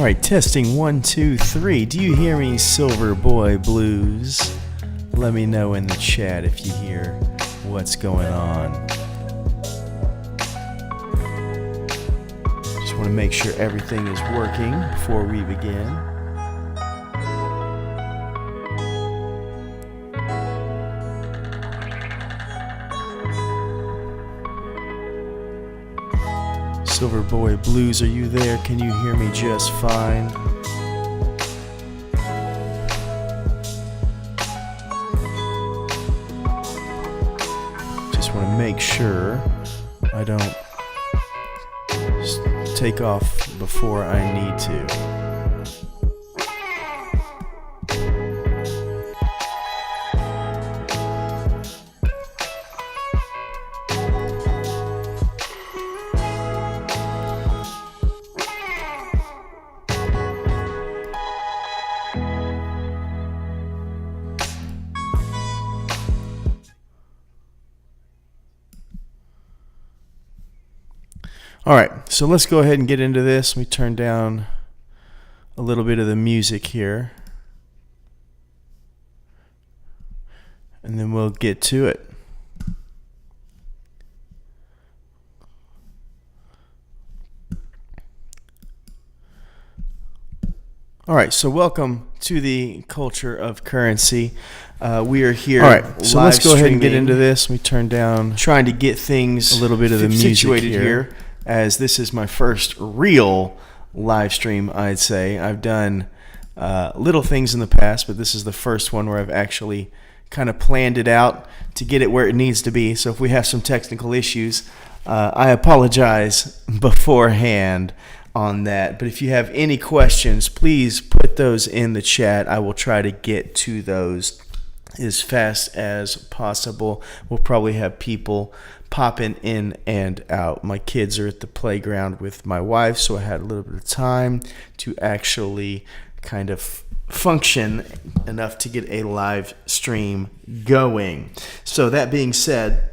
All right, testing 1, 2, 3. Do you hear me, Silver Boy Blues? Let me know in the chat if you hear what's going on. Just want to make sure everything is working before we begin. Silver Boy Blues, are you there? Can you hear me just fine? Just want to make sure I don't take off before I need to. All right, so let's go ahead and get into this. Let me turn down a little bit of the music here, and then we'll get to it. All right, so welcome to the Culture of Currency. We are here. All right, so let's go ahead and get into this. Let me turn down, trying to get things a little bit of the music situated here, as this is my first real live stream. I'd say I've done little things in the past, but this is the first one where I've actually kind of planned it out to get it where it needs to be. So if we have some technical issues, I apologize beforehand on that. But if you have any questions, please put those in the chat. I will try to get to those as fast as possible. We'll probably have people popping in and out. My kids are at the playground with my wife, so I had a little bit of time to actually kind of function enough to get a live stream going. So that being said,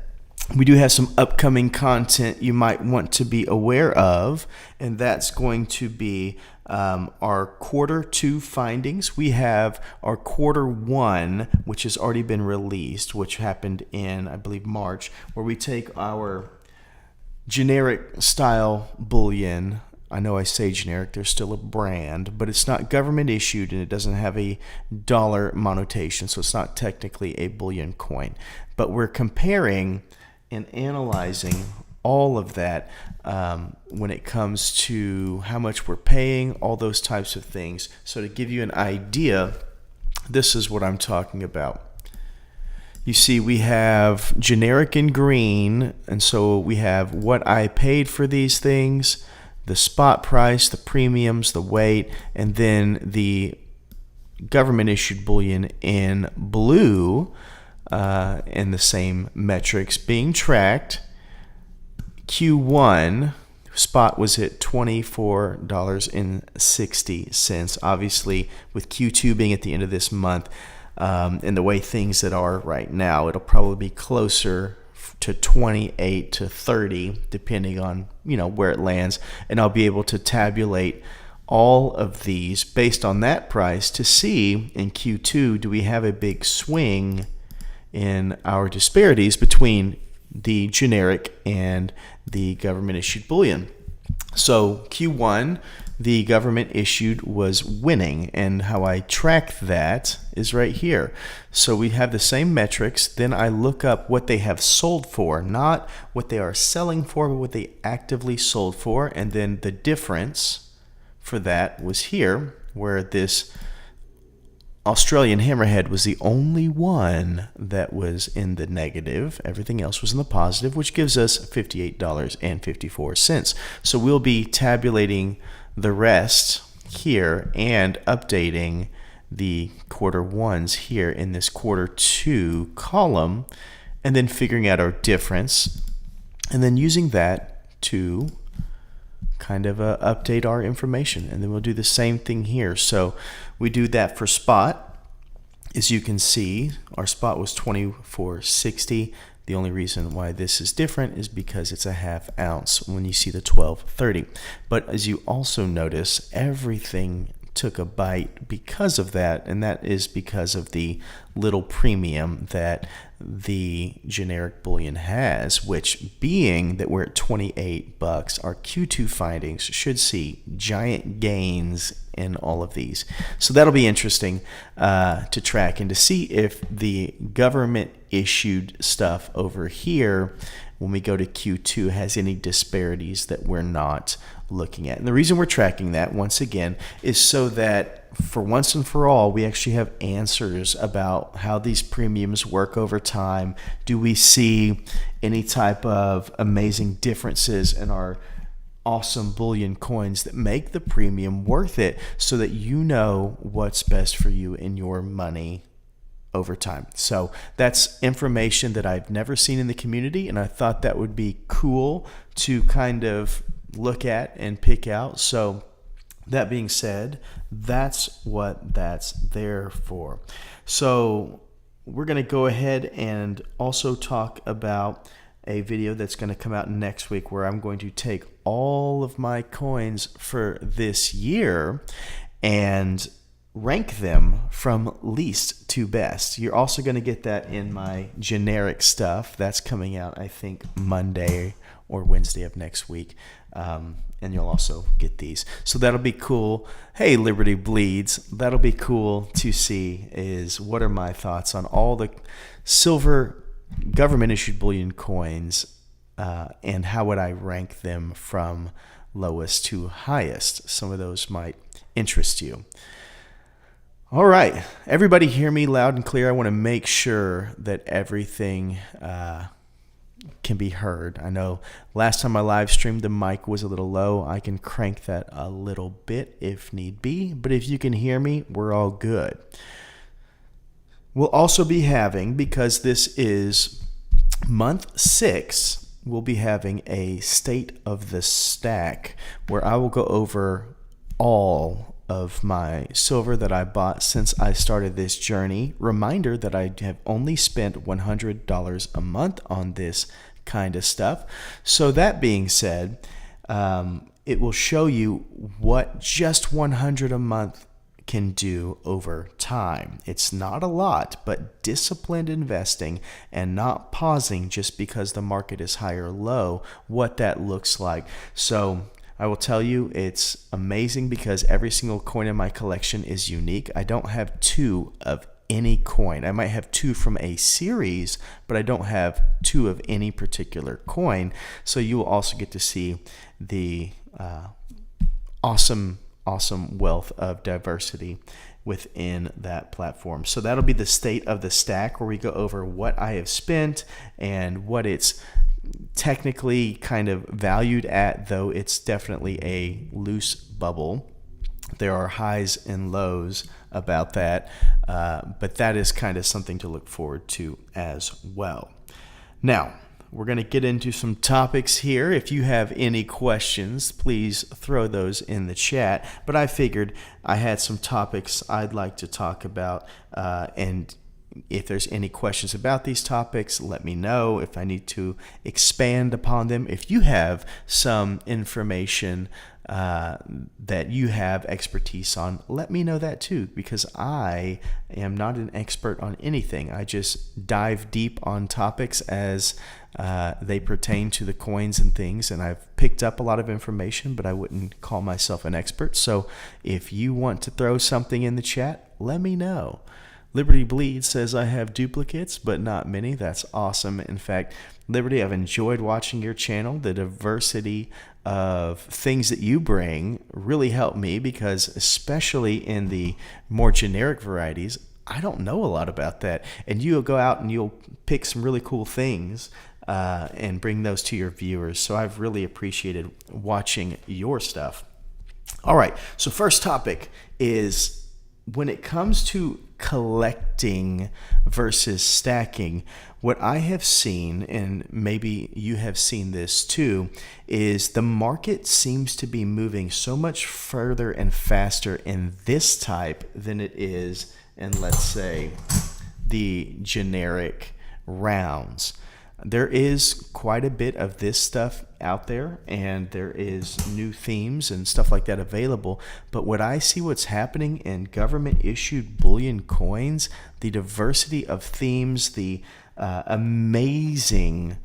we do have some upcoming content you might want to be aware of, and that's going to be our Q2 findings. We have our Q1, which has already been released, which happened in, I believe, March, where we take our generic style bullion. I know I say generic, there's still a brand, but it's not government issued and it doesn't have a dollar monotation, so it's not technically a bullion coin. But we're comparing and analyzing all of that when it comes to how much we're paying, all those types of things. So to give you an idea, this is what I'm talking about. You see, we have generic in green, and so we have what I paid for these things, the spot price, the premiums, the weight, and then the government issued bullion in blue, and the same metrics being tracked. Q1 spot was at $24.60. Obviously, with Q2 being at the end of this month, and the way things that are right now, it'll probably be closer to 28 to 30, depending on where it lands. And I'll be able to tabulate all of these based on that price to see in Q2, do we have a big swing in our disparities between the generic and the government issued bullion. So Q1, the government issued was winning, and how I track that is right here. So we have the same metrics, then I look up what they have sold for, not what they are selling for, but what they actively sold for, and then the difference for that was here, where this Australian hammerhead was the only one that was in the negative. Everything else was in the positive, which gives us $58.54. So we'll be tabulating the rest here and updating the Q1s here in this Q2 column, and then figuring out our difference, and then using that to kind of update our information. And then we'll do the same thing here. So we do that for spot. As you can see, our spot was 24.60. The only reason why this is different is because it's a half ounce when you see the 12.30. But as you also notice, everything took a bite because of that, and that is because of the little premium that the generic bullion has, which being that we're at $28, our Q2 findings should see giant gains in all of these. So that'll be interesting to track and to see if the government issued stuff over here when we go to Q2 has any disparities that we're not looking at. And the reason we're tracking that, once again, is so that for once and for all, we actually have answers about how these premiums work over time. Do we see any type of amazing differences in our awesome bullion coins that make the premium worth it, so that you know what's best for you and your money over time. So that's information that I've never seen in the community, and I thought that would be cool to kind of look at and pick out. So that being said, that's what that's there for. So we're going to go ahead and also talk about a video that's going to come out next week, where I'm going to take all of my coins for this year and rank them from least to best. You're also going to get that in my generic stuff. That's coming out, I think, Monday or Wednesday of next week. And you'll also get these. So that'll be cool. Hey, Liberty Bleeds. That'll be cool to see, is what are my thoughts on all the silver government-issued bullion coins, and how would I rank them from lowest to highest. Some of those might interest you. All right, everybody hear me loud and clear. I want to make sure that everything can be heard. I know last time I live streamed, the mic was a little low. I can crank that a little bit if need be, but if you can hear me, we're all good. We'll also be having, because this is month 6, we'll be having a state of the stack where I will go over all of my silver that I bought since I started this journey. Reminder that I have only spent $100 a month on this kind of stuff. So that being said, it will show you what just $100 a month can do over time. It's not a lot, but disciplined investing and not pausing just because the market is high or low, what that looks like. So I will tell you, it's amazing because every single coin in my collection is unique. I don't have 2 of any coin. I might have 2 from a series, but I don't have 2 of any particular coin. So you will also get to see the awesome wealth of diversity within that platform. So that'll be the state of the stack, where we go over what I have spent and what it's technically kind of valued at, though it's definitely a loose bubble. There are highs and lows about that, but that is kind of something to look forward to as well. Now, we're going to get into some topics here. If you have any questions, please throw those in the chat. But I figured I had some topics I'd like to talk about, and if there's any questions about these topics, let me know if I need to expand upon them. If you have some information that you have expertise on, let me know that too, because I am not an expert on anything. I just dive deep on topics as they pertain to the coins and things, and I've picked up a lot of information, but I wouldn't call myself an expert. So if you want to throw something in the chat, let me know. Liberty Bleed says, I have duplicates, but not many. That's awesome. In fact, Liberty, I've enjoyed watching your channel. The diversity of things that you bring really help me, because especially in the more generic varieties, I don't know a lot about that. And you'll go out and you'll pick some really cool things and bring those to your viewers. So I've really appreciated watching your stuff. All right, so first topic is, when it comes to collecting versus stacking, what I have seen, and maybe you have seen this too, is the market seems to be moving so much further and faster in this type than it is and let's say the generic rounds. There is quite a bit of this stuff out there, and there is new themes and stuff like that available. But what I see what's happening in government issued bullion coins, the diversity of themes, the amazing,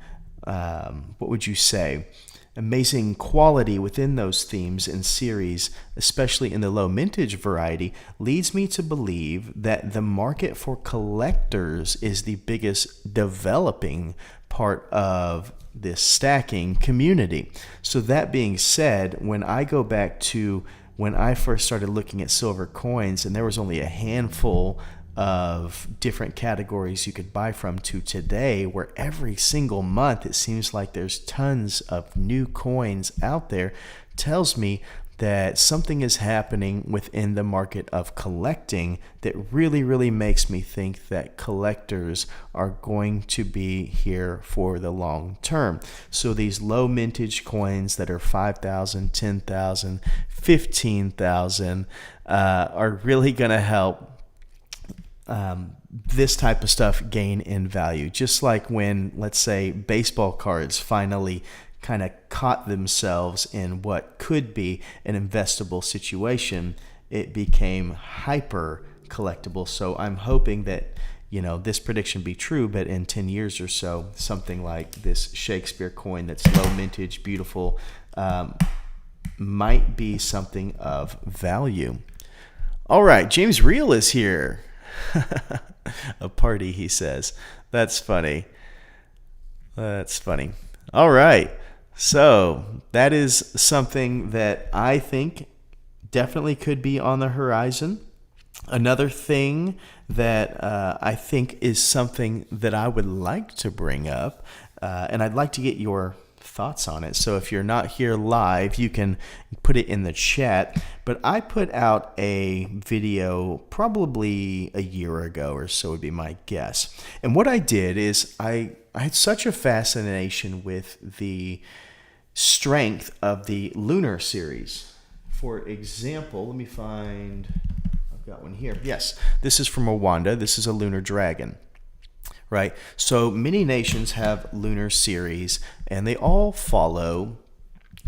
what would you say, amazing quality within those themes and series, especially in the low mintage variety, leads me to believe that the market for collectors is the biggest developing part of this stacking community. So that being said, when I go back to when I first started looking at silver coins, and there was only a handful of different categories you could buy from, to today, where every single month it seems like there's tons of new coins out there, tells me that something is happening within the market of collecting that really, really makes me think that collectors are going to be here for the long term. So these low mintage coins that are 5,000, 10,000, 15,000 are really going to help this type of stuff gain in value. Just like when, let's say, baseball cards finally kind of caught themselves in what could be an investable situation, it became hyper collectible. So I'm hoping that, this prediction be true, but in 10 years or so, something like this Shakespeare coin that's low mintage, beautiful, might be something of value. All right, James Reel is here. A party, he says. That's funny. All right. So that is something that I think definitely could be on the horizon. Another thing that I think is something that I would like to bring up, and I'd like to get your thoughts on it. So if you're not here live, you can put it in the chat. But I put out a video probably a year ago or so would be my guess. And what I did is I had such a fascination with the strength of the lunar series. For example, let me find, I've got one here. Yes, this is from Rwanda. This is a lunar dragon. Right? So many nations have lunar series, and they all follow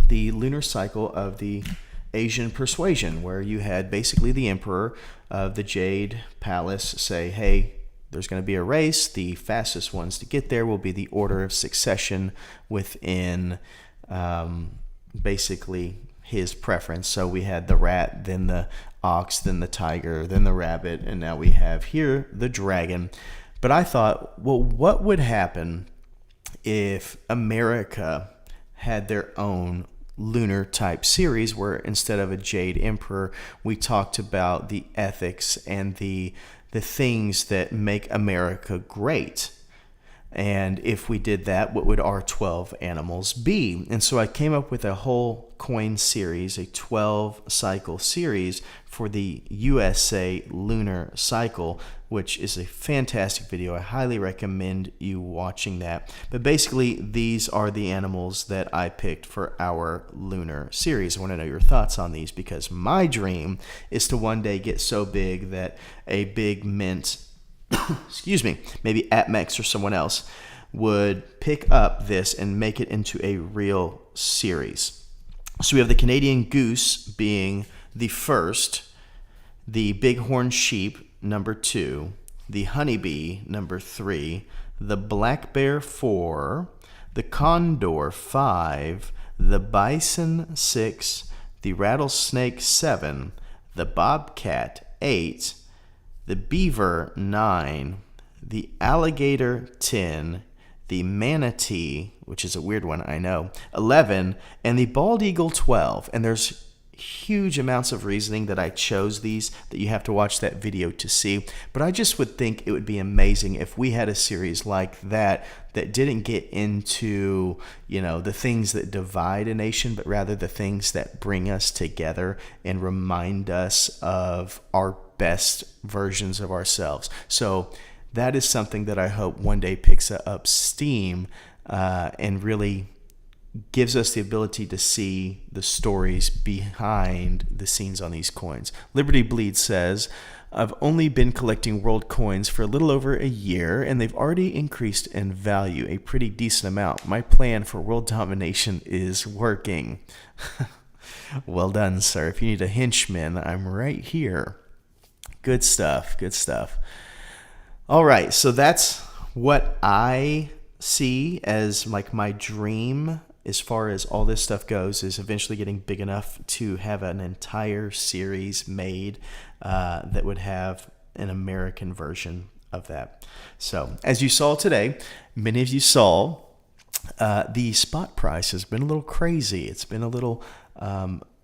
the lunar cycle of the Asian persuasion, where you had basically the emperor of the Jade Palace say, hey, there's going to be a race. The fastest ones to get there will be the order of succession within basically his preference. So we had the rat, then the ox, then the tiger, then the rabbit, and now we have here the dragon. But I thought, well, what would happen if America had their own lunar type series where instead of a Jade Emperor, we talked about the ethics and the things that make America great? And if we did that, what would our 12 animals be? And so I came up with a whole coin series, a 12 cycle series for the USA lunar cycle, which is a fantastic video. I highly recommend you watching that. But basically, these are the animals that I picked for our lunar series. I want to know your thoughts on these, because my dream is to one day get so big that a big mint excuse me, maybe APMEX or someone else would pick up this and make it into a real series. So we have the Canadian goose being the first, the bighorn sheep number 2, the honeybee number 3, the black bear 4, the condor 5, the bison 6, the rattlesnake 7, the bobcat 8, the beaver 9, the alligator 10, the manatee, which is a weird one, I know, 11, and the bald eagle 12. And there's huge amounts of reasoning that I chose these that you have to watch that video to see. But I just would think it would be amazing if we had a series like that that didn't get into, the things that divide a nation, but rather the things that bring us together and remind us of our best versions of ourselves. So that is something that I hope one day picks up steam and really gives us the ability to see the stories behind the scenes on these coins. Liberty Bleed says, I've only been collecting world coins for a little over a year, and they've already increased in value a pretty decent amount. My plan for world domination is working. Well done, sir. If you need a henchman, I'm right here. Good stuff. Good stuff. All right, so that's what I see as like my dream as far as all this stuff goes, is eventually getting big enough to have an entire series made that would have an American version of that. So as you saw today, many of you saw the spot price has been a little crazy. It's been a little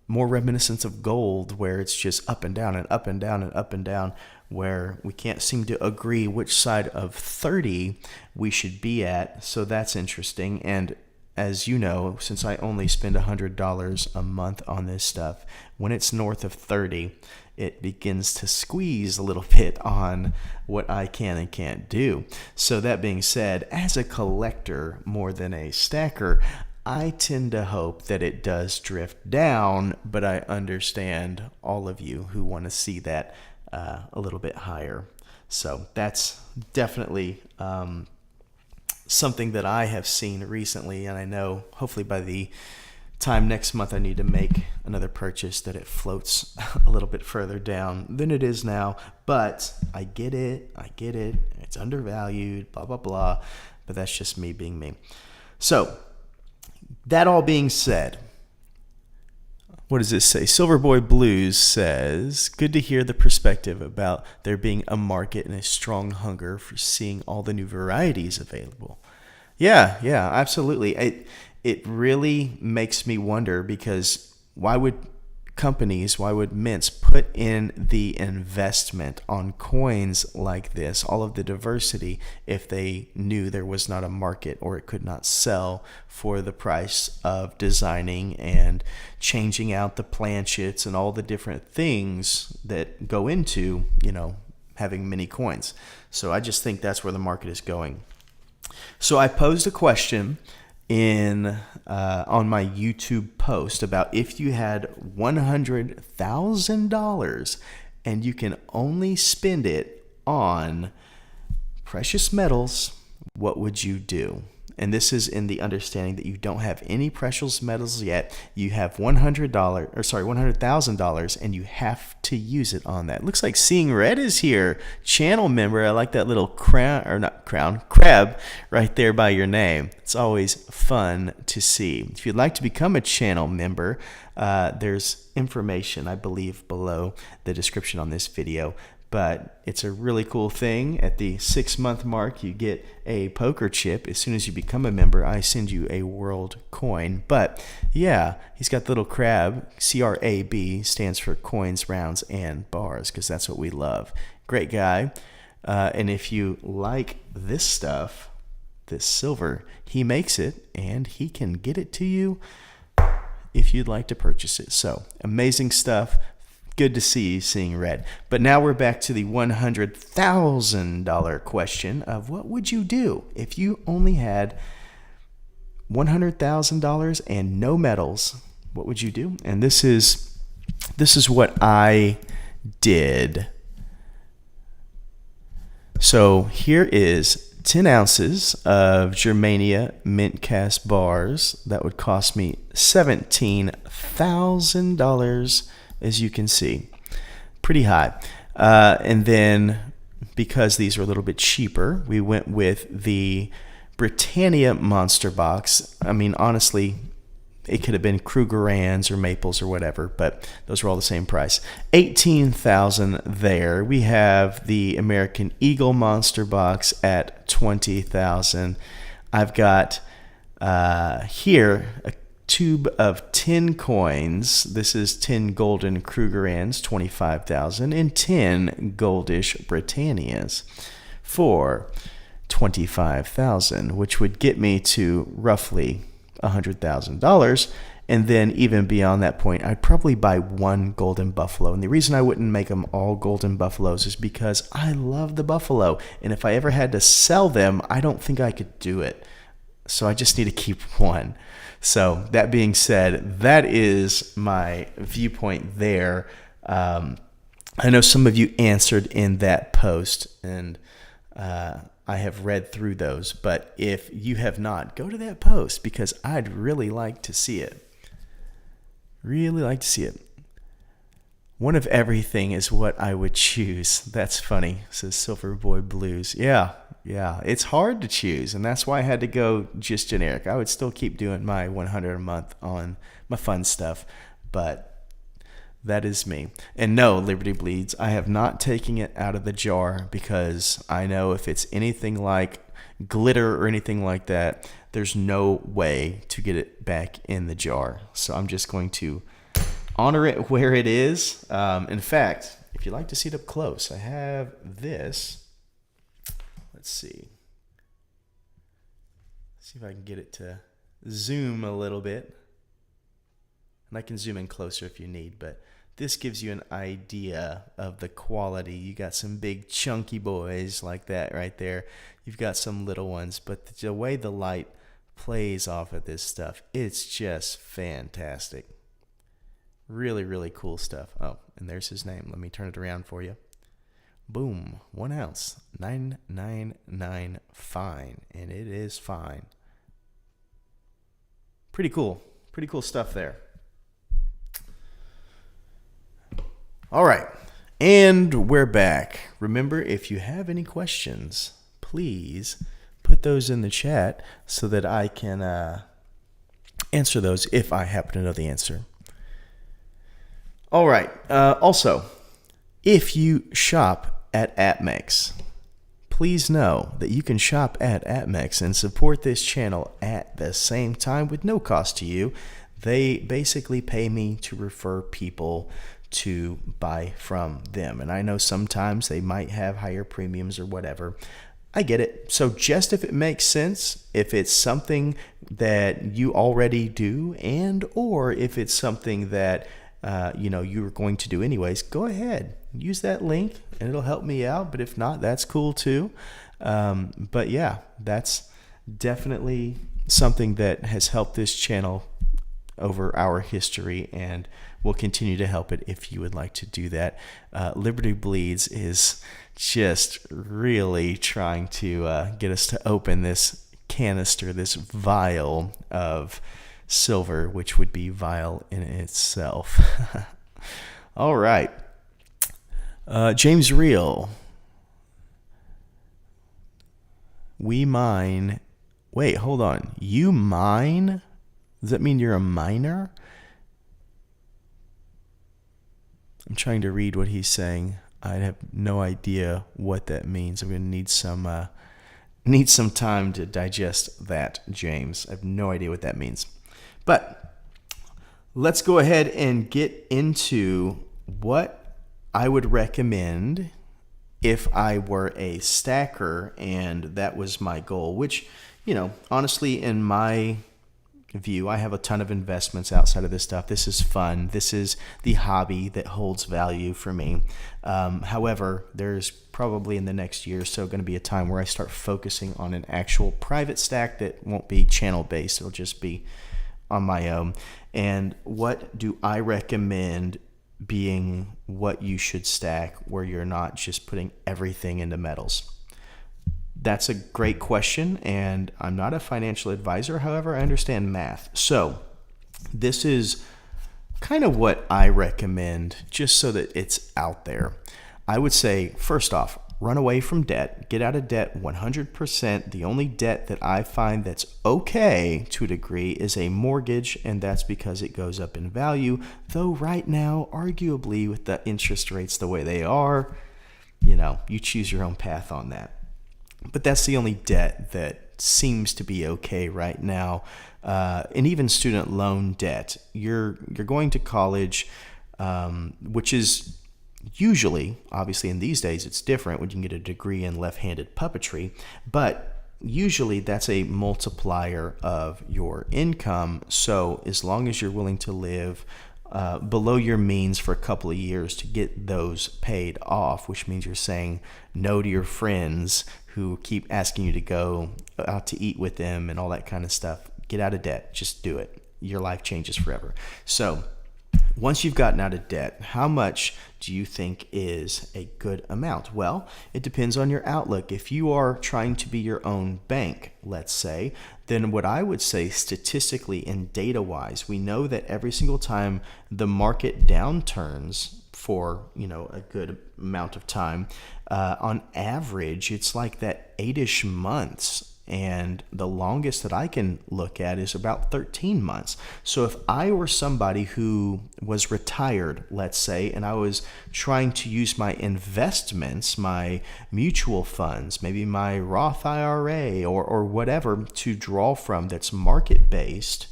more reminiscent of gold, where it's just up and down and up and down and up and down, where we can't seem to agree which side of 30 we should be at. So that's interesting. And as you know, since I only spend $100 a month on this stuff, when it's north of 30, it begins to squeeze a little bit on what I can and can't do. So that being said, as a collector more than a stacker, I tend to hope that it does drift down, but I understand all of you who want to see that a little bit higher. So that's definitely something that I have seen recently, and I know hopefully by the time next month I need to make another purchase that it floats a little bit further down than it is now. But I get it, it's undervalued, blah blah blah, but that's just me being me. So that all being said, what does this say? Silverboy Blues says, good to hear the perspective about there being a market and a strong hunger for seeing all the new varieties available. Yeah, absolutely. It really makes me wonder, because why would mints put in the investment on coins like this, all of the diversity, if they knew there was not a market or it could not sell for the price of designing and changing out the planchets and all the different things that go into, having mini coins. So I just think that's where the market is going. So I posed a question on my YouTube post about, if you had $100,000 and you can only spend it on precious metals, what would you do? And this is in the understanding that you don't have any precious metals yet. You have $100,000, and you have to use it on that. Looks like Seeing Red is here, channel member. I like that little crab right there by your name. It's always fun to see. If you'd like to become a channel member, there's information, I believe, below the description on this video. But it's a really cool thing. At the 6-month mark, you get a poker chip. As soon as you become a member, I send you a world coin. But yeah, he's got the little crab. CRAB stands for coins, rounds, and bars, because that's what we love. Great guy. And if you like this stuff, this silver, he makes it, and he can get it to you if you'd like to purchase it. So amazing stuff. Good to see you, Seeing Red. But now we're back to the $100,000 question of, what would you do if you only had $100,000 and no metals? What would you do? And this is what I did. So here is 10 ounces of Germania mint cast bars. That would cost me $17,000. As you can see, pretty high. And then, because these are a little bit cheaper, we went with the Britannia Monster Box. I mean, honestly, it could have been Krugerrands or Maples or whatever, but those were all the same price. $18,000 there. We have the American Eagle Monster Box at $20,000. I've got here a tube of 10 coins. This is 10 golden Krugerrands, $25,000, and 10 goldish Britannias for $25,000, which would get me to roughly $100,000. And then even beyond that point, I'd probably buy one golden buffalo. And the reason I wouldn't make them all golden buffaloes is because I love the buffalo. And if I ever had to sell them, I don't think I could do it. So I just need to keep one. So that being said, that is my viewpoint there. I know some of you answered in that post, and I have read through those. But if you have not, go to that post because I'd really like to see it. Really like to see it. One of everything is what I would choose. That's funny, says Silver Boy Blues. Yeah, it's hard to choose, and that's why I had to go just generic. I would still keep doing my 100 a month on my fun stuff, but that is me. And no, Liberty Bleeds, I have not taken it out of the jar because I know if it's anything like glitter or anything like that, there's no way to get it back in the jar. So I'm just going to honor it where it is. In fact, if you'd like to see it up close, I have this. Let's see. See if I can get it to zoom a little bit. And I can zoom in closer if you need, but this gives you an idea of the quality. You got some big chunky boys like that right there. You've got some little ones, but the way the light plays off of this stuff, it's just fantastic. Really, really cool stuff. Oh, and there's his name. Let me turn it around for you. Boom. 1 ounce. 999 fine. And it is fine. Pretty cool. Pretty cool stuff there. All right. And we're back. Remember, if you have any questions, please put those in the chat so that I can answer those if I happen to know the answer. All right. Also, if you shop at APMEX, please know that you can shop at APMEX and support this channel at the same time with no cost to you. They basically pay me to refer people to buy from them. And I know sometimes they might have higher premiums or whatever. I get it. So just if it makes sense, if it's something that you already do, and or if it's something that you're going to do anyways, go ahead, use that link and it'll help me out. But if not, that's cool too. But yeah, that's definitely something that has helped this channel over our history and will continue to help it if you would like to do that. Liberty Bleeds is just really trying to get us to open this canister, this vial of silver, which would be vile in itself. All right. James Reel. We mine. Wait, hold on. You mine? Does that mean you're a miner? I'm trying to read what he's saying. I have no idea what that means. I'm going to need some time to digest that, James. I have no idea what that means. But let's go ahead and get into what I would recommend if I were a stacker and that was my goal, which, honestly, in my view, I have a ton of investments outside of this stuff. This is fun. This is the hobby that holds value for me. However, there's probably in the next year or so going to be a time where I start focusing on an actual private stack that won't be channel based. It'll just be on my own. And what do I recommend being what you should stack where you're not just putting everything into metals? That's a great question, and I'm not a financial advisor. However, I understand math. So this is kind of what I recommend just so that it's out there. I would say, first off, run away from debt. Get out of debt 100%. The only debt that I find that's okay to a degree is a mortgage, and that's because it goes up in value. Though right now, arguably, with the interest rates the way they are, you choose your own path on that. But that's the only debt that seems to be okay right now. And even student loan debt. You're going to college, which is usually, obviously in these days, it's different when you can get a degree in left-handed puppetry. But usually that's a multiplier of your income. So as long as you're willing to live below your means for a couple of years to get those paid off, which means you're saying no to your friends who keep asking you to go out to eat with them and all that kind of stuff. Get out of debt. Just do it. Your life changes forever. So once you've gotten out of debt, how much do you think is a good amount? Well, it depends on your outlook. If you are trying to be your own bank, let's say, then what I would say statistically and data-wise, we know that every single time the market downturns for, a good amount of time, on average, it's like that 8-ish months. And the longest that I can look at is about 13 months. So if I were somebody who was retired, let's say, and I was trying to use my investments, my mutual funds, maybe my Roth IRA or whatever to draw from that's market-based,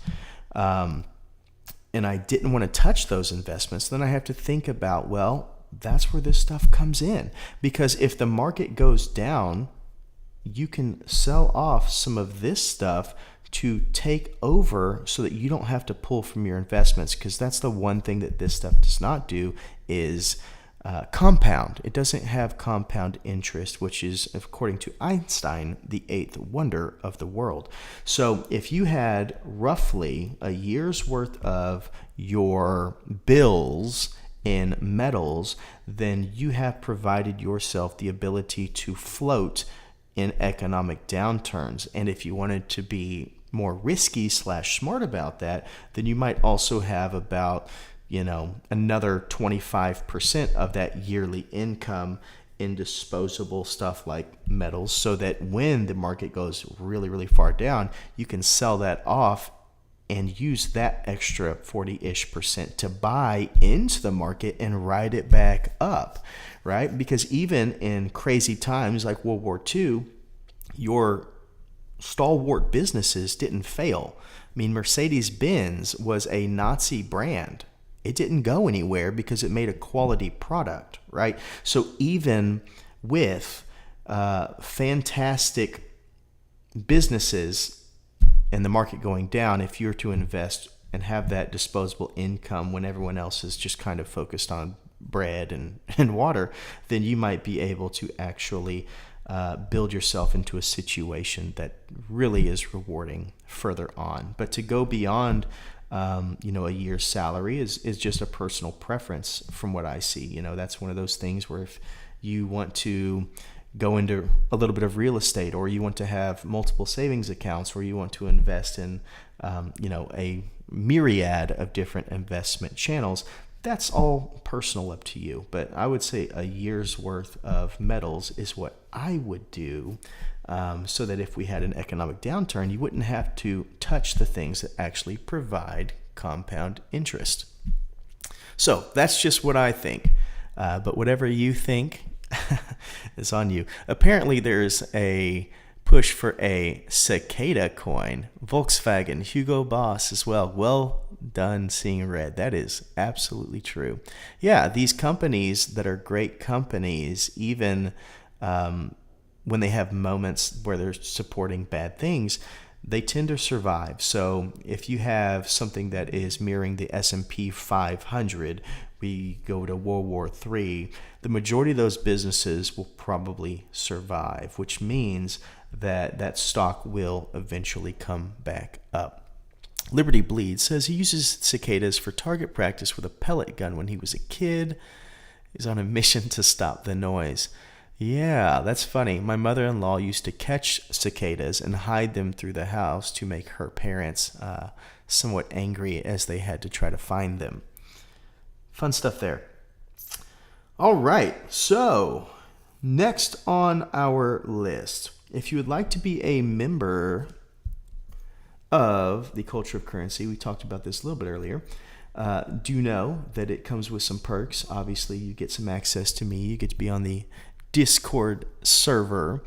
and I didn't want to touch those investments, then I have to think about, well, that's where this stuff comes in. Because if the market goes down, you can sell off some of this stuff to take over so that you don't have to pull from your investments, because that's the one thing that this stuff does not do is compound. It doesn't have compound interest, which is, according to Einstein, the 8th wonder of the world. So if you had roughly a year's worth of your bills in metals, then you have provided yourself the ability to float in economic downturns. And if you wanted to be more risky / smart about that, then you might also have about, another 25% of that yearly income in disposable stuff like metals, so that when the market goes really, really far down, you can sell that off and use that extra 40-ish% to buy into the market and ride it back up, right? Because even in crazy times like World War II, your stalwart businesses didn't fail. I mean, Mercedes-Benz was a Nazi brand. It didn't go anywhere because it made a quality product, right? So even with fantastic businesses and the market going down, if you're to invest and have that disposable income when everyone else is just kind of focused on bread and water, then you might be able to actually build yourself into a situation that really is rewarding further on. But to go beyond a year's salary is just a personal preference from what I see. That's one of those things where if you want to go into a little bit of real estate, or you want to have multiple savings accounts, or you want to invest in, a myriad of different investment channels, that's all personal, up to you. But I would say a year's worth of metals is what I would do, so that if we had an economic downturn, you wouldn't have to touch the things that actually provide compound interest. So that's just what I think. But whatever you think is on you. Apparently there's a push for a cicada coin. Volkswagen, Hugo Boss as well. Well done seeing red. That is absolutely true. Yeah, these companies that are great companies, even when they have moments where they're supporting bad things, they tend to survive. So if you have something that is mirroring the S&P 500, we go to World War III, the majority of those businesses will probably survive, which means that that stock will eventually come back up. Liberty Bleed says he uses cicadas for target practice with a pellet gun when he was a kid. He's on a mission to stop the noise. Yeah, that's funny. My mother-in-law used to catch cicadas and hide them through the house to make her parents somewhat angry as they had to try to find them. Fun stuff there. All right, so next on our list, if you would like to be a member of the Culture of Currency, we talked about this a little bit earlier, do know that it comes with some perks. Obviously, you get some access to me. You get to be on the Discord server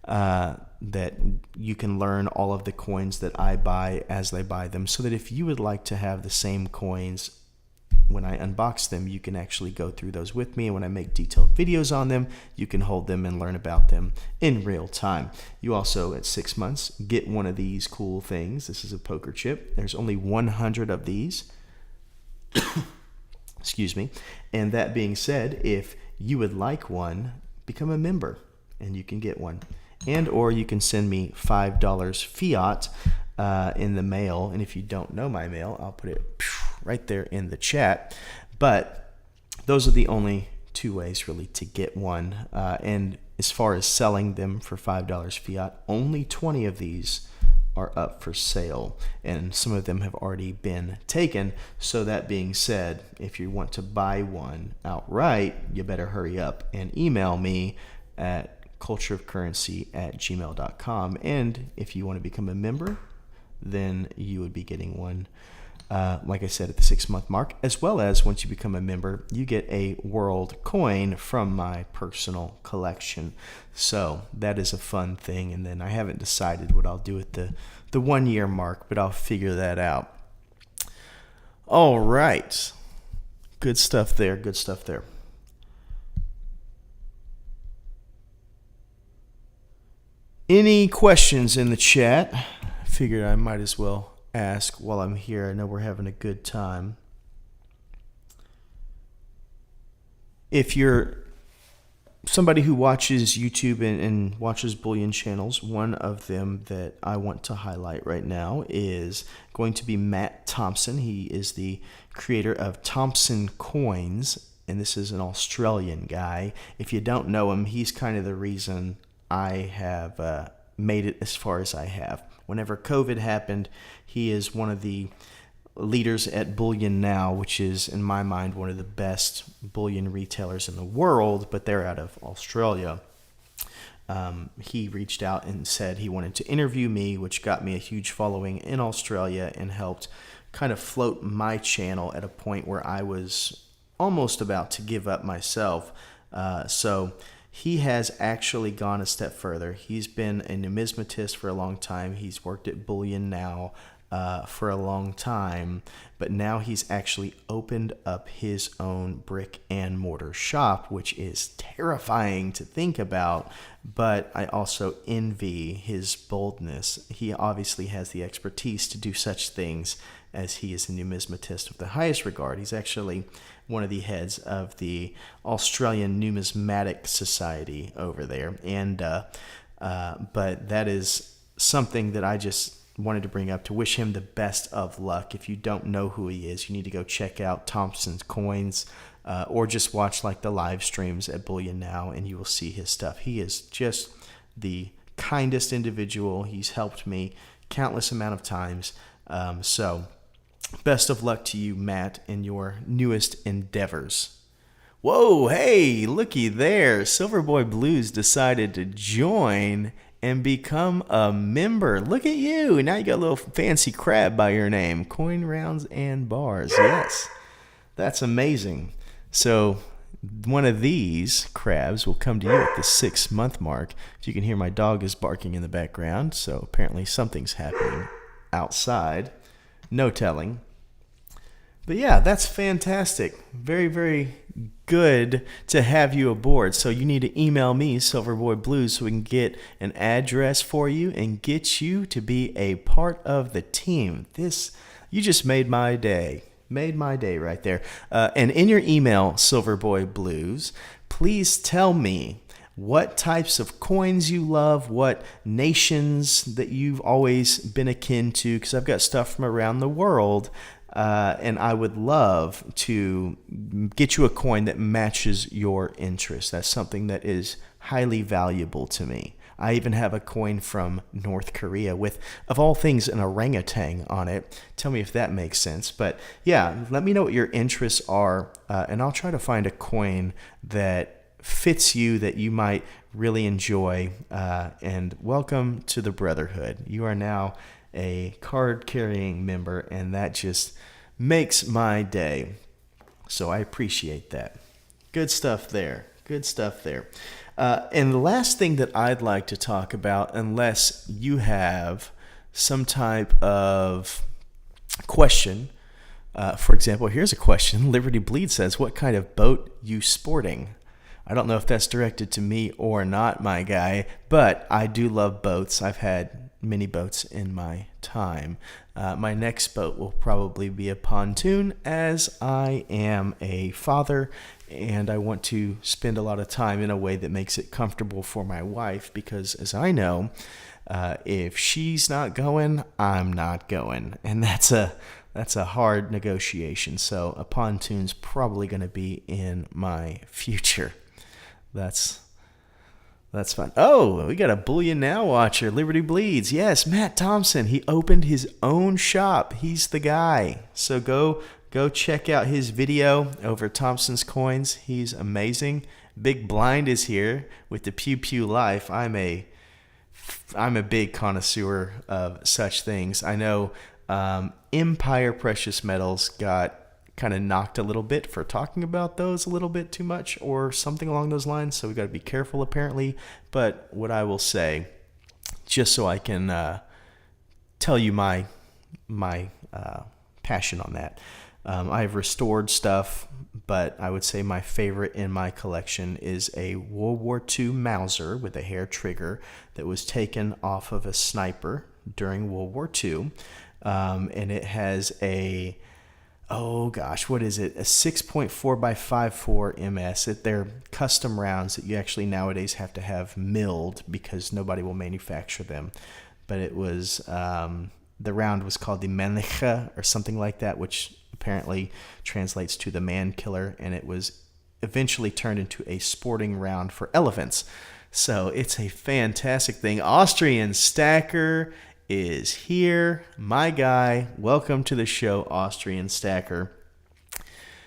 that you can learn all of the coins that I buy as I buy them, so that if you would like to have the same coins when I unbox them, you can actually go through those with me. And when I make detailed videos on them, you can hold them and learn about them in real time. You also, at 6 months, get one of these cool things. This is a poker chip. There's only 100 of these. Excuse me. And that being said, if you would like one, become a member and you can get one. and or you can send me $5 fiat in the mail. And if you don't know my mail, I'll put it right there in the chat. But those are the only two ways really to get one. And as far as selling them for $5 fiat, only 20 of these are up for sale, and some of them have already been taken. So that being said, if you want to buy one outright, you better hurry up and email me at cultureofcurrency@gmail.com. And if you want to become a member, then you would be getting one, like I said, at the 6-month mark, as well as once you become a member, you get a world coin from my personal collection. So that is a fun thing. And then I haven't decided what I'll do at the 1 year mark, but I'll figure that out. All right. Good stuff there. Good stuff there. Any questions in the chat? I figured I might as well ask while I'm here. I know we're having a good time. If you're somebody who watches YouTube and watches bullion channels, one of them that I want to highlight right now is going to be Matt Thompson. He is the creator of Thompson Coins, and this is an Australian guy. If you don't know him, he's kind of the reason I have made it as far as I have. Whenever COVID happened, he is one of the leaders at Bullion Now, which is, in my mind, one of the best bullion retailers in the world, but they're out of Australia. He reached out and said he wanted to interview me, which got me a huge following in Australia and helped kind of float my channel at a point where I was almost about to give up myself. So he has actually gone a step further. He's been a numismatist for a long time. He's worked at Bullion Now for a long time, but now he's actually opened up his own brick and mortar shop, which is terrifying to think about, but I also envy his boldness. He obviously has the expertise to do such things, as he is a numismatist of the highest regard. He's actually one of the heads of the Australian Numismatic Society over there, and but that is something that I just wanted to bring up to wish him the best of luck. If you don't know who he is, you need to go check out Thompson's Coins, or just watch like the live streams at Bullion Now, and you will see his stuff. He is just the kindest individual. He's helped me countless amount of times. So best of luck to you, Matt, in your newest endeavors. Whoa, hey, looky there. Silverboy Blues decided to join and become a member. Look at you. Now you got a little fancy crab by your name. Coin rounds and bars. Yes, that's amazing. So one of these crabs will come to you at the 6-month mark. If you can hear, my dog is barking in the background, so apparently something's happening outside. No telling. But yeah, that's fantastic. Very, very good to have you aboard. So you need to email me, Silverboy Blues, so we can get an address for you and get you to be a part of the team. You just made my day. Made my day right there. And in your email, Silverboy Blues, please tell me what types of coins you love, what nations that you've always been akin to, because I've got stuff from around the world, and I would love to get you a coin that matches your interest. That's something that is highly valuable to me. I even have a coin from North Korea with, of all things, an orangutan on it. Tell me if that makes sense. But yeah, let me know what your interests are, and I'll try to find a coin that fits you, that you might really enjoy. And welcome to the Brotherhood. You are now a card-carrying member, and that just makes my day. So I appreciate that. Good stuff there. Good stuff there. And the last thing that I'd like to talk about, unless you have some type of question, for example, here's a question. Liberty Bleed says, what kind of boat you sporting? I don't know if that's directed to me or not, my guy, but I do love boats. I've had many boats in my time. My next boat will probably be a pontoon, as I am a father and I want to spend a lot of time in a way that makes it comfortable for my wife, because as I know, if she's not going, I'm not going, and that's a hard negotiation. So a pontoon's probably going to be in my future. That's fun. Oh, we got a Bullion Now watcher, Liberty Bleeds. Yes, Matt Thompson. He opened his own shop. He's the guy. So go check out his video over Thompson's Coins. He's amazing. Big Blind is here with the Pew Pew Life. I'm a big connoisseur of such things. I know Empire Precious Metals got kind of knocked a little bit for talking about those a little bit too much or something along those lines, so we got to be careful apparently. But what I will say, just so I can tell you my passion on that, I've restored stuff, but I would say my favorite in my collection is a World War II Mauser with a hair trigger that was taken off of a sniper during World War II. And it has a, what is it? A 6.4 by 5.4 MS. They're custom rounds that you actually nowadays have to have milled because nobody will manufacture them. But it was, the round was called the Manliche or something like that, which apparently translates to the man killer. And it was eventually turned into a sporting round for elephants. So it's a fantastic thing. Austrian Stacker is here. My guy, welcome to the show, Austrian Stacker.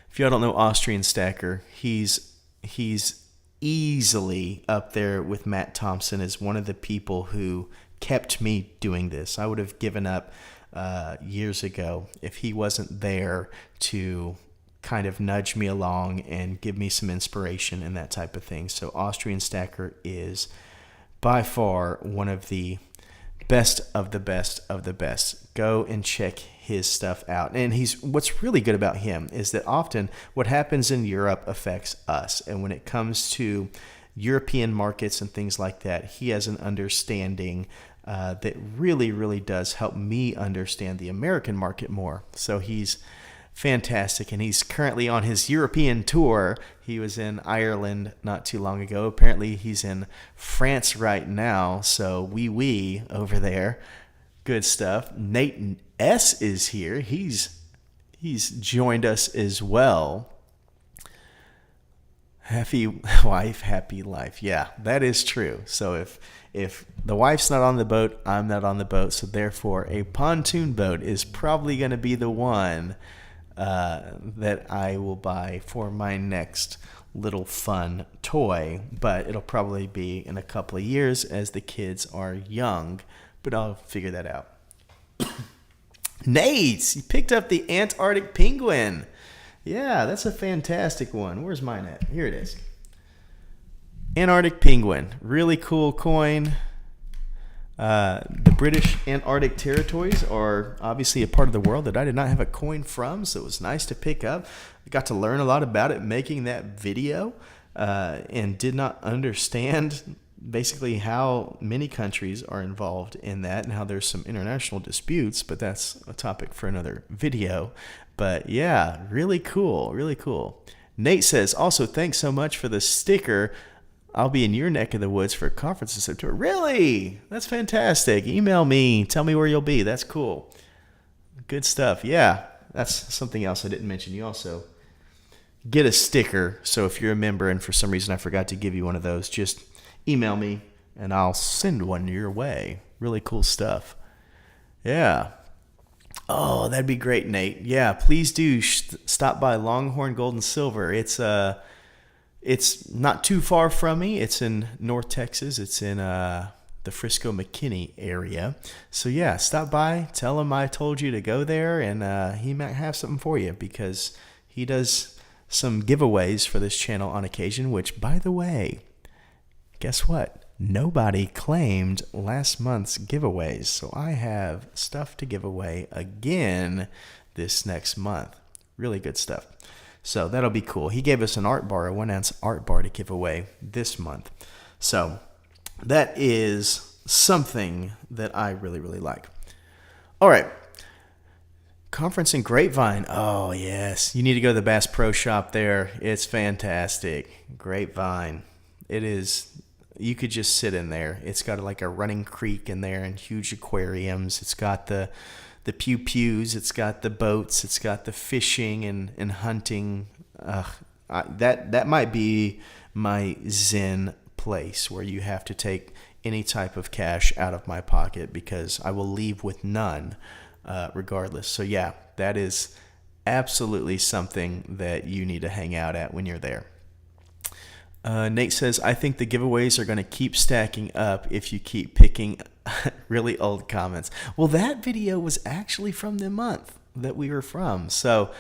If y'all don't know Austrian Stacker, he's easily up there with Matt Thompson as one of the people who kept me doing this. I would have given up years ago if he wasn't there to kind of nudge me along and give me some inspiration and that type of thing. So Austrian Stacker is by far one of the best of the best of the best. Go and check his stuff out. And what's really good about him is that often what happens in Europe affects us. And when it comes to European markets and things like that, he has an understanding that really, really does help me understand the American market more. So he's fantastic, and he's currently on his European tour. He was in Ireland not too long ago. Apparently he's in France right now, so wee over there. Good stuff. Nate S is here. He's joined us as well. Happy wife, happy life. Yeah, that is true. So if the wife's not on the boat, I'm not on the boat. So therefore, a pontoon boat is probably going to be the one that I will buy for my next little fun toy. But it'll probably be in a couple of years as the kids are young. But I'll figure that out. Nate, you picked up the Antarctic penguin. Yeah, that's a fantastic one. Where's mine at? Here it is. Antarctic penguin. Really cool coin. The British Antarctic territories are obviously a part of the world that I did not have a coin from, so it was nice to pick up. I got to learn a lot about it making that video, and did not understand basically how many countries are involved in that and how there's some international disputes, but that's a topic for another video. But yeah, really cool, really cool. Nate says, also, thanks so much for the sticker. I'll be in your neck of the woods for a conference in September. Really? That's fantastic. Email me. Tell me where you'll be. That's cool. Good stuff. Yeah, that's something else I didn't mention. You also get a sticker. So if you're a member and for some reason I forgot to give you one of those, just email me and I'll send one your way. Really cool stuff. Yeah. Oh, that'd be great, Nate. Yeah, please do stop by Longhorn Gold and Silver. It's not too far from me. It's in North Texas. It's in the Frisco-McKinney area. So yeah, stop by. Tell him I told you to go there, and he might have something for you because he does some giveaways for this channel on occasion, which, by the way, guess what? Nobody claimed last month's giveaways. So I have stuff to give away again this next month. Really good stuff. So that'll be cool. He gave us an art bar, a 1-ounce art bar to give away this month. So that is something that I really, really like. All right. Conference in Grapevine. Oh, yes. You need to go to the Bass Pro Shop there. It's fantastic. Grapevine. It is. You could just sit in there. It's got like a running creek in there and huge aquariums. It's got the pew-pews. It's got the boats. It's got the fishing and hunting. That might be my zen place where you have to take any type of cash out of my pocket because I will leave with none. Regardless. So yeah, that is absolutely something that you need to hang out at when you're there. Nate says, I think the giveaways are going to keep stacking up if you keep picking really old comments. Well, that video was actually from the month that we were from. So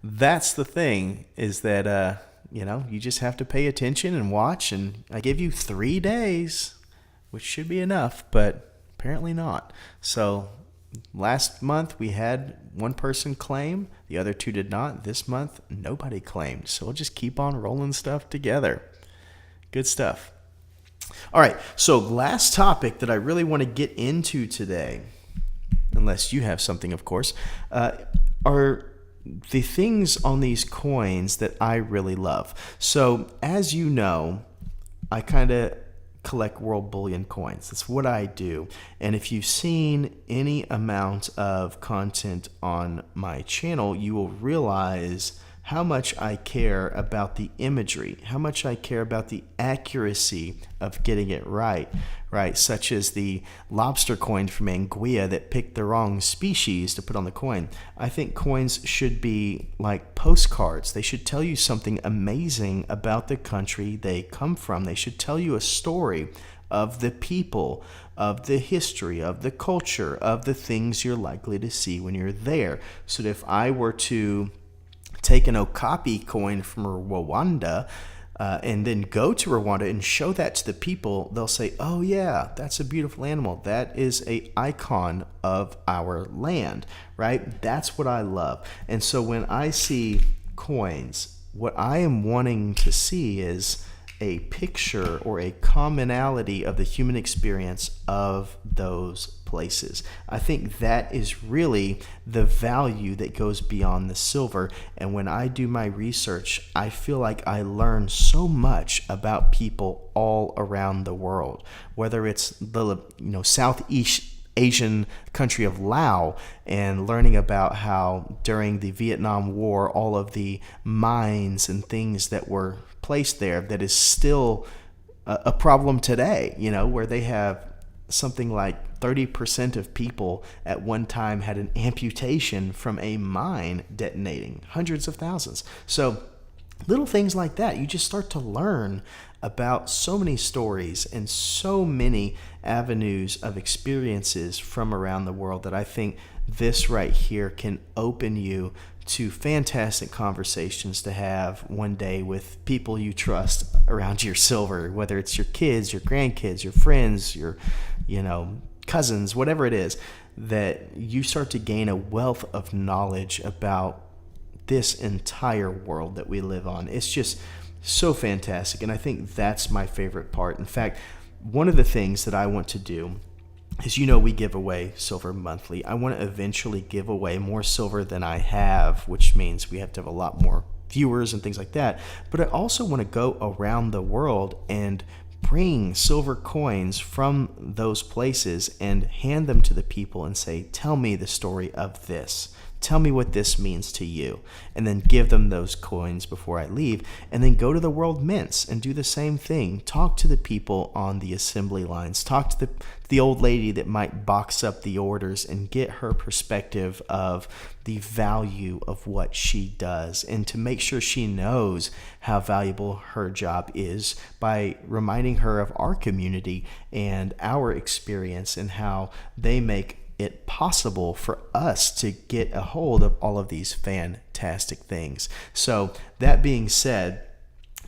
that's the thing is that, you just have to pay attention and watch. And I gave you 3 days, which should be enough, but apparently not. So last month, we had one person claim. The other 2 did not. This month, nobody claimed. So we'll just keep on rolling stuff together. Good stuff. All right. So last topic that I really want to get into today, unless you have something, of course, are the things on these coins that I really love. So as you know, I kind of collect world bullion coins. That's what I do. And if you've seen any amount of content on my channel, you will realize how much I care about the imagery, how much I care about the accuracy of getting it right? Such as the lobster coin from Anguilla that picked the wrong species to put on the coin. I think coins should be like postcards. They should tell you something amazing about the country they come from. They should tell you a story of the people, of the history, of the culture, of the things you're likely to see when you're there. So that if I were to take an Okapi coin from Rwanda and then go to Rwanda and show that to the people, they'll say, oh yeah, that's a beautiful animal. That is an icon of our land, right? That's what I love. And so when I see coins, what I am wanting to see is a picture or a commonality of the human experience of those places. I think that is really the value that goes beyond the silver. And when I do my research, I feel like I learn so much about people all around the world, whether it's the Southeast Asian country of Laos and learning about how during the Vietnam War, all of the mines and things that were placed there that is still a problem today, where they have something like 30% of people at one time had an amputation from a mine detonating, hundreds of thousands. So little things like that, you just start to learn about so many stories and so many avenues of experiences from around the world that I think this right here can open you to fantastic conversations to have one day with people you trust around your silver, whether it's your kids, your grandkids, your friends, your cousins, whatever it is, that you start to gain a wealth of knowledge about this entire world that we live on. It's just so fantastic, and I think that's my favorite part. In fact, one of the things that I want to do is, we give away silver monthly. I want to eventually give away more silver than I have, which means we have to have a lot more viewers and things like that. But I also want to go around the world and bring silver coins from those places and hand them to the people and say, tell me the story of this. Tell me what this means to you, and then give them those coins before I leave, and then go to the world mints and do the same thing. Talk to the people on the assembly lines. Talk to the old lady that might box up the orders and get her perspective of the value of what she does, and to make sure she knows how valuable her job is by reminding her of our community and our experience and how they make it possible for us to get a hold of all of these fantastic things. So that being said,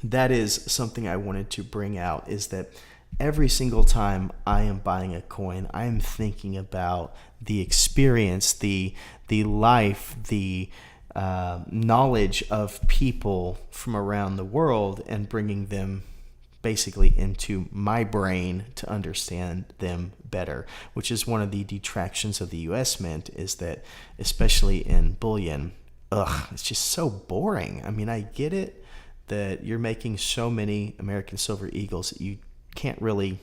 that is something I wanted to bring out, is that every single time I am buying a coin, I am thinking about the experience, the life, the knowledge of people from around the world, and bringing them basically into my brain to understand them better, which is one of the detractions of the U.S. Mint, is that, especially in bullion, it's just so boring. I mean, I get it that you're making so many American Silver Eagles that you can't really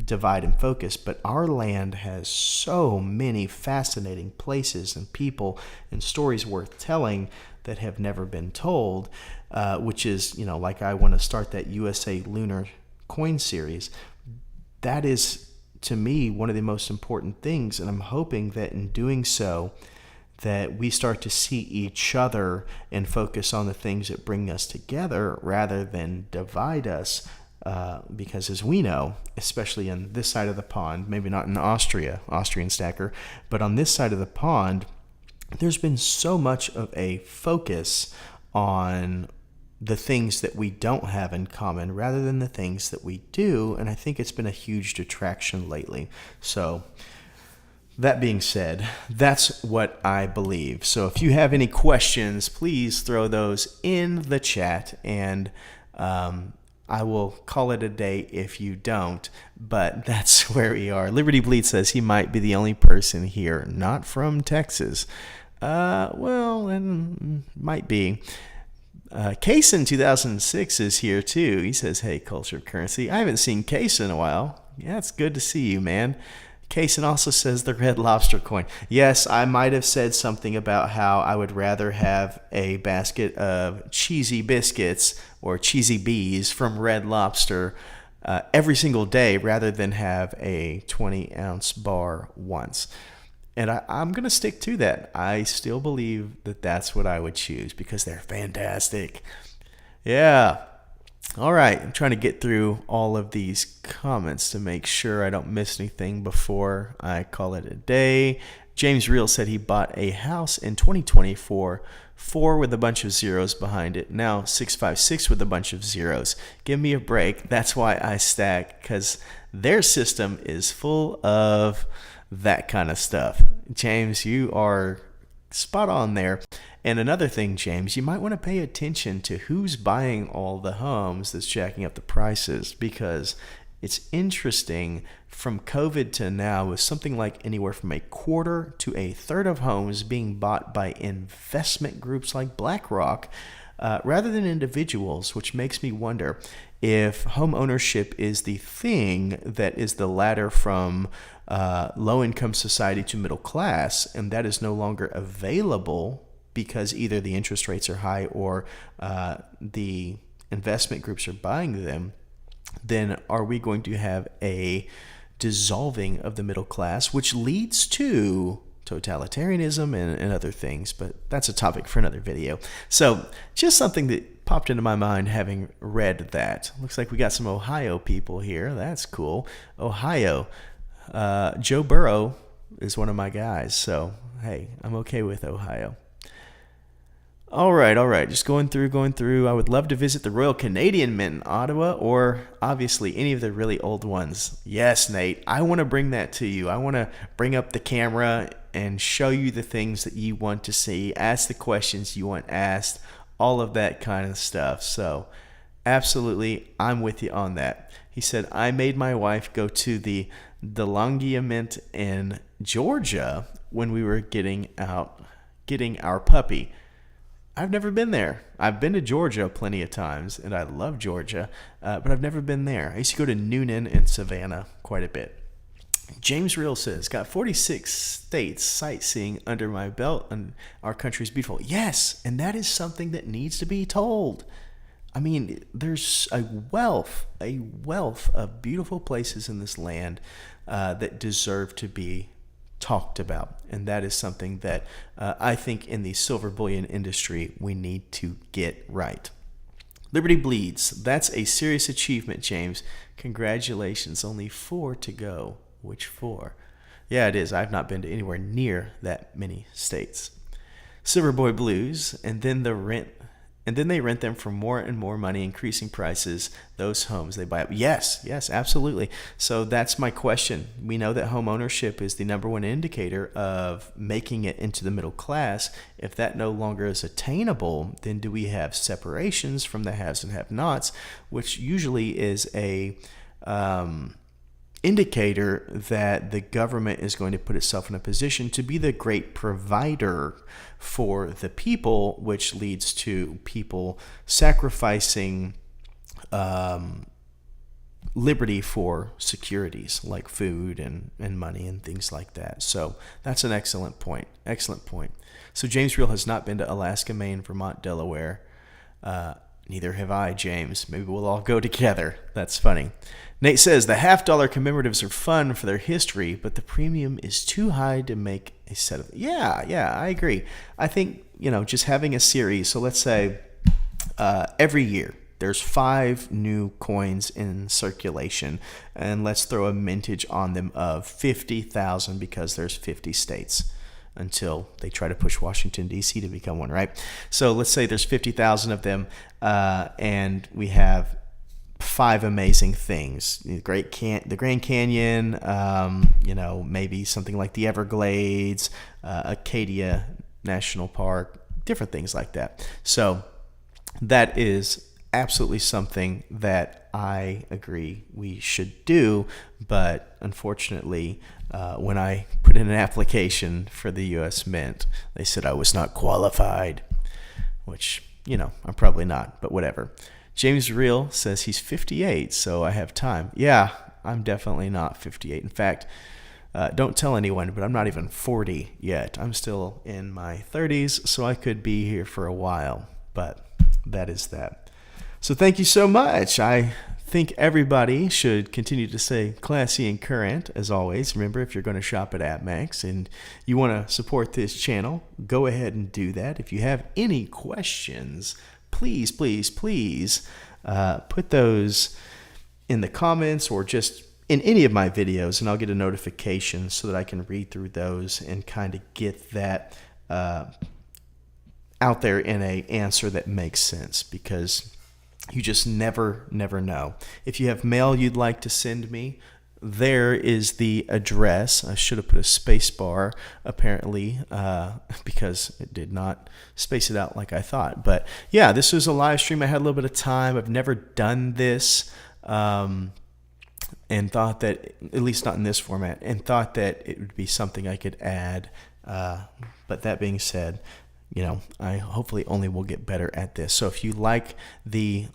divide and focus, but our land has so many fascinating places and people and stories worth telling that have never been told, which is, like I want to start that USA Lunar Coin series. That is, to me, one of the most important things, and I'm hoping that in doing so, that we start to see each other and focus on the things that bring us together rather than divide us. Because as we know, especially on this side of the pond, maybe not in Austrian stacker, but on this side of the pond, there's been so much of a focus on the things that we don't have in common rather than the things that we do. And I think it's been a huge detraction lately. So that being said, that's what I believe. So if you have any questions, please throw those in the chat, and I will call it a day if you don't, but that's where we are. Liberty Bleed says he might be the only person here not from Texas. And might be. Case in 2006 is here too. He says, hey, Culture of Currency. I haven't seen Case in a while. Yeah, it's good to see you, man. Kaysen also says the Red Lobster coin. Yes, I might have said something about how I would rather have a basket of cheesy biscuits or cheesy bees from Red Lobster every single day rather than have a 20-ounce bar once. And I'm going to stick to that. I still believe that that's what I would choose because they're fantastic. Yeah. All right, I'm trying to get through all of these comments to make sure I don't miss anything before I call it a day. James Reel said he bought a house in 2024, 4 with a bunch of zeros behind it. Now 656 with a bunch of zeros. Give me a break. That's why I stack, because their system is full of that kind of stuff. James, you are spot on there. And another thing, James, you might want to pay attention to who's buying all the homes that's jacking up the prices, because it's interesting from COVID to now with something like anywhere from a quarter to a third of homes being bought by investment groups like BlackRock rather than individuals, which makes me wonder if home ownership is the thing that is the ladder from low-income society to middle class, and that is no longer available because either the interest rates are high or the investment groups are buying them. Then are we going to have a dissolving of the middle class, which leads to totalitarianism and other things? But that's a topic for another video. So just something that popped into my mind having read that. Looks like we got some Ohio people here. That's cool. Ohio. Joe Burrow is one of my guys. So, hey, I'm okay with Ohio. All right. Just going through. I would love to visit the Royal Canadian Mint in Ottawa, or obviously any of the really old ones. Yes, Nate, I want to bring that to you. I want to bring up the camera and show you the things that you want to see, ask the questions you want asked, all of that kind of stuff. So absolutely, I'm with you on that. He said, I made my wife go to the DeLonghi Mint in Georgia when we were getting our puppy. I've never been there. I've been to Georgia plenty of times, and I love Georgia, but I've never been there. I used to go to Noonan and Savannah quite a bit. James Reel says, got 46 states sightseeing under my belt, and our country's beautiful. Yes, and that is something that needs to be told. I mean, there's a wealth of beautiful places in this land that deserve to be talked about, and that is something that I think in the silver bullion industry we need to get right. Liberty Bleeds. That's a serious achievement, James. Congratulations. Only 4 to go. Which 4? Yeah, it is. I've not been to anywhere near that many states. Silverboy Blues, and then the rent and then they rent them for more and more money, increasing prices. Those homes they buy up. Yes, absolutely. So that's my question. We know that home ownership is the number one indicator of making it into the middle class. If that no longer is attainable, then do we have separations from the haves and have-nots, which usually is a indicator that the government is going to put itself in a position to be the great provider for the people, which leads to people sacrificing liberty for securities like food and money and things like that. So that's an excellent point. So James Real has not been to Alaska, Maine, Vermont, Delaware. Neither have I, James. Maybe we'll all go together. That's funny. Nate says, the $50 commemoratives are fun for their history, but the premium is too high to make a set of... Yeah, I agree. I think, just having a series. So let's say every year there's 5 new coins in circulation, and let's throw a mintage on them of 50,000 because there's 50 states. Until they try to push Washington, D.C. to become one, right? So let's say there's 50,000 of them, and we have 5 amazing things. The Grand Canyon, maybe something like the Everglades, Acadia National Park, different things like that. So that is absolutely something that I agree we should do, but unfortunately, when I put in an application for the U.S. Mint, they said I was not qualified, which, I'm probably not, but whatever. James Real says he's 58, so I have time. Yeah, I'm definitely not 58. In fact, don't tell anyone, but I'm not even 40 yet. I'm still in my 30s, so I could be here for a while, but that is that. So thank you so much. I think everybody should continue to stay classy and current, as always. Remember, if you're going to shop at APMEX and you want to support this channel, go ahead and do that. If you have any questions, please put those in the comments or just in any of my videos, and I'll get a notification so that I can read through those and kind of get that out there in an answer that makes sense, because you just never know. If you have mail you'd like to send me, there is the address. I should have put a space bar, apparently, because it did not space it out like I thought. But yeah, this was a live stream. I had a little bit of time. I've never done this, and thought that, at least not in this format, and thought that it would be something I could add. But that being said, I hopefully only will get better at this. So if you like the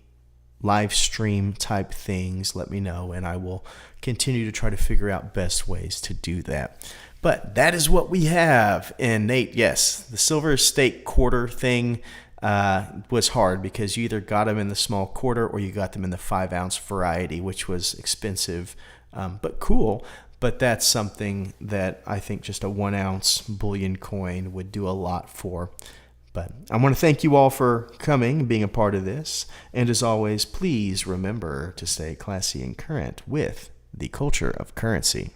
live stream type things, let me know, and I will continue to try to figure out best ways to do that. But that is what we have. And Nate, yes, the Silver State quarter thing was hard because you either got them in the small quarter or you got them in the 5-ounce variety, which was expensive, but cool. But that's something that I think just a 1-ounce bullion coin would do a lot for. But I want to thank you all for coming and being a part of this. And as always, please remember to stay classy and current with the culture of currency.